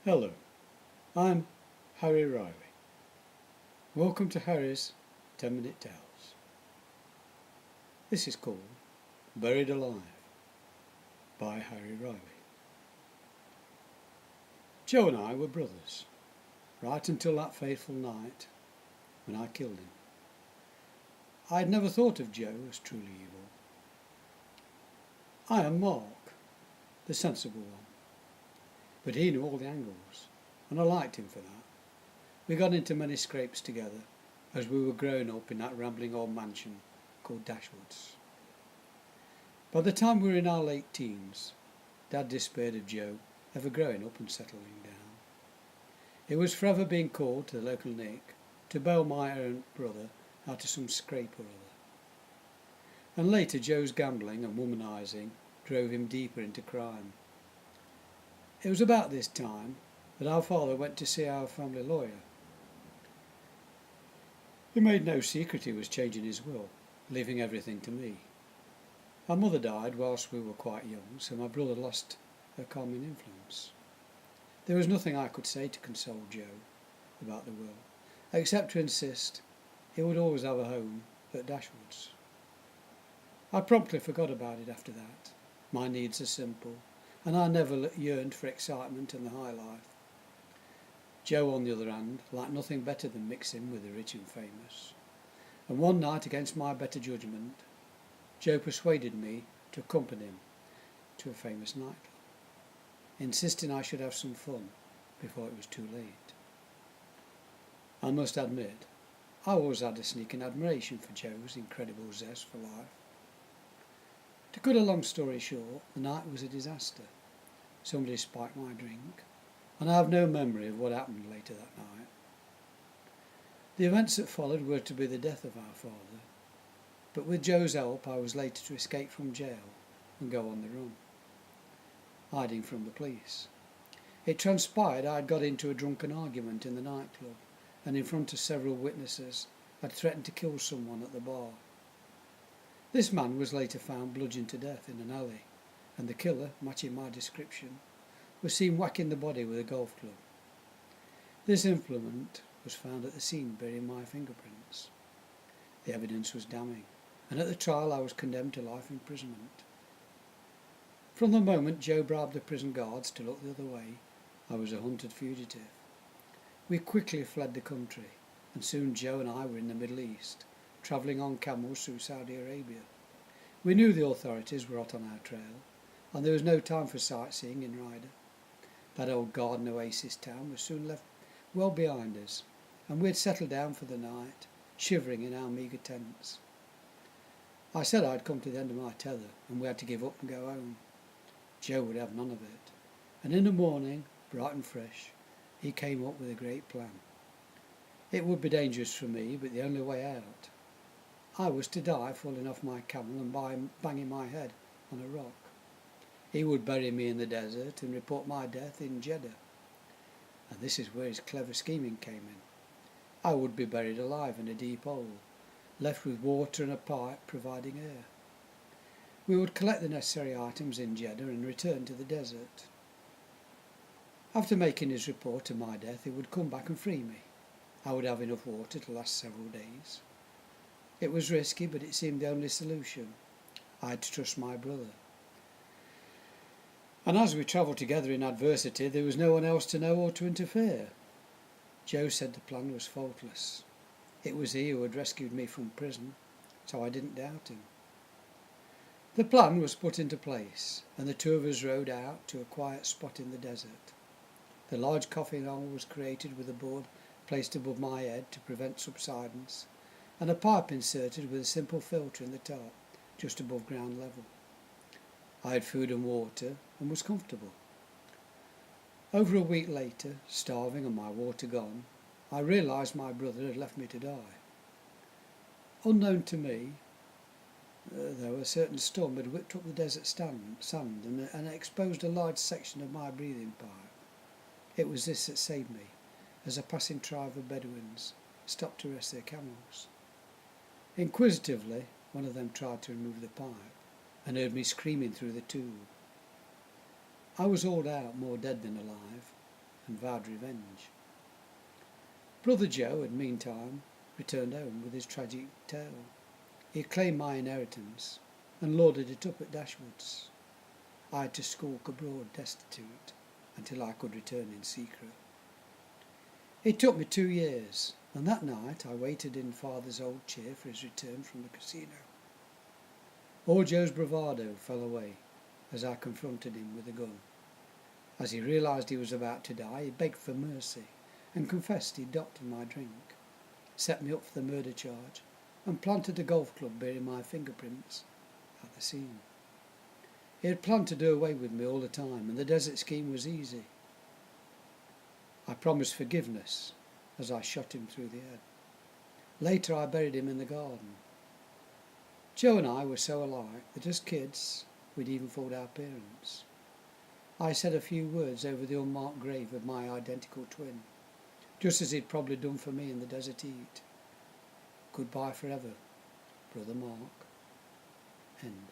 Hello, I'm Harry Riley. Welcome to Harry's 10-Minute Tales. This is called Buried Alive by Harry Riley. Joe and I were brothers, right until that fateful night when I killed him. I had never thought of Joe as truly evil. I am Mark, the sensible one. But he knew all the angles, and I liked him for that. We got into many scrapes together as we were growing up in that rambling old mansion called Dashwoods. By the time we were in our late teens, Dad despaired of Joe ever growing up and settling down. He was forever being called to the local Nick to bail my errant brother out of some scrape or other. And later Joe's gambling and womanising drove him deeper into crime. It was about this time that our father went to see our family lawyer. He made no secret he was changing his will, leaving everything to me. Our mother died whilst we were quite young, so my brother lost her calming influence. There was nothing I could say to console Joe about the will, except to insist he would always have a home at Dashwoods. I promptly forgot about it after that. My needs are simple, and I never yearned for excitement and the high life. Joe, on the other hand, liked nothing better than mixing with the rich and famous. And one night, against my better judgment, Joe persuaded me to accompany him to a famous nightclub, insisting I should have some fun before it was too late. I must admit, I always had a sneaking admiration for Joe's incredible zest for life. To cut a long story short, the night was a disaster. Somebody spiked my drink, and I have no memory of what happened later that night. The events that followed were to be the death of our father, but with Joe's help I was later to escape from jail and go on the run, hiding from the police. It transpired I had got into a drunken argument in the nightclub, and in front of several witnesses had threatened to kill someone at the bar. This man was later found bludgeoned to death in an alley, and the killer, matching my description, was seen whacking the body with a golf club. This implement was found at the scene bearing my fingerprints. The evidence was damning, and at the trial I was condemned to life imprisonment. From the moment Joe bribed the prison guards to look the other way, I was a hunted fugitive. We quickly fled the country, and soon Joe and I were in the Middle East, travelling on camels through Saudi Arabia. We knew the authorities were hot on our trail, and there was no time for sightseeing in Ryder. That old garden oasis town was soon left well behind us, and we had settled down for the night, shivering in our meagre tents. I said I'd come to the end of my tether, and we had to give up and go home. Joe would have none of it, and in the morning, bright and fresh, he came up with a great plan. It would be dangerous for me, but the only way out. I was to die falling off my camel and banging my head on a rock. He would bury me in the desert and report my death in Jeddah. And this is where his clever scheming came in. I would be buried alive in a deep hole, left with water and a pipe providing air. We would collect the necessary items in Jeddah and return to the desert. After making his report of my death, he would come back and free me. I would have enough water to last several days. It was risky, but it seemed the only solution. I had to trust my brother. And as we travelled together in adversity, there was no one else to know or to interfere. Joe said the plan was faultless. It was he who had rescued me from prison, so I didn't doubt him. The plan was put into place, and the two of us rode out to a quiet spot in the desert. The large coffin hole was created with a board placed above my head to prevent subsidence, and a pipe inserted with a simple filter in the top, just above ground level. I had food and water and was comfortable. Over a week later, starving and my water gone, I realised my brother had left me to die. Unknown to me, though, a certain storm had whipped up the desert sand and exposed a large section of my breathing pipe. It was this that saved me, as a passing tribe of Bedouins stopped to rest their camels. Inquisitively, one of them tried to remove the pipe, and heard me screaming through the tube. I was hauled out more dead than alive, and vowed revenge. Brother Joe had meantime returned home with his tragic tale. He had claimed my inheritance and loaded it up at Dashwood's. I had to skulk abroad destitute until I could return in secret. It took me 2 years, and that night I waited in father's old chair for his return from the casino. Old Joe's bravado fell away as I confronted him with a gun. As he realised he was about to die, he begged for mercy and confessed he'd doctored my drink, set me up for the murder charge, and planted a golf club bearing my fingerprints at the scene. He had planned to do away with me all the time, and the desert scheme was easy. I promised forgiveness as I shot him through the head. Later I buried him in the garden. Joe and I were so alike that as kids we'd even fooled our parents. I said a few words over the unmarked grave of my identical twin, just as he'd probably done for me in the desert heat. Goodbye forever, Brother Mark. End.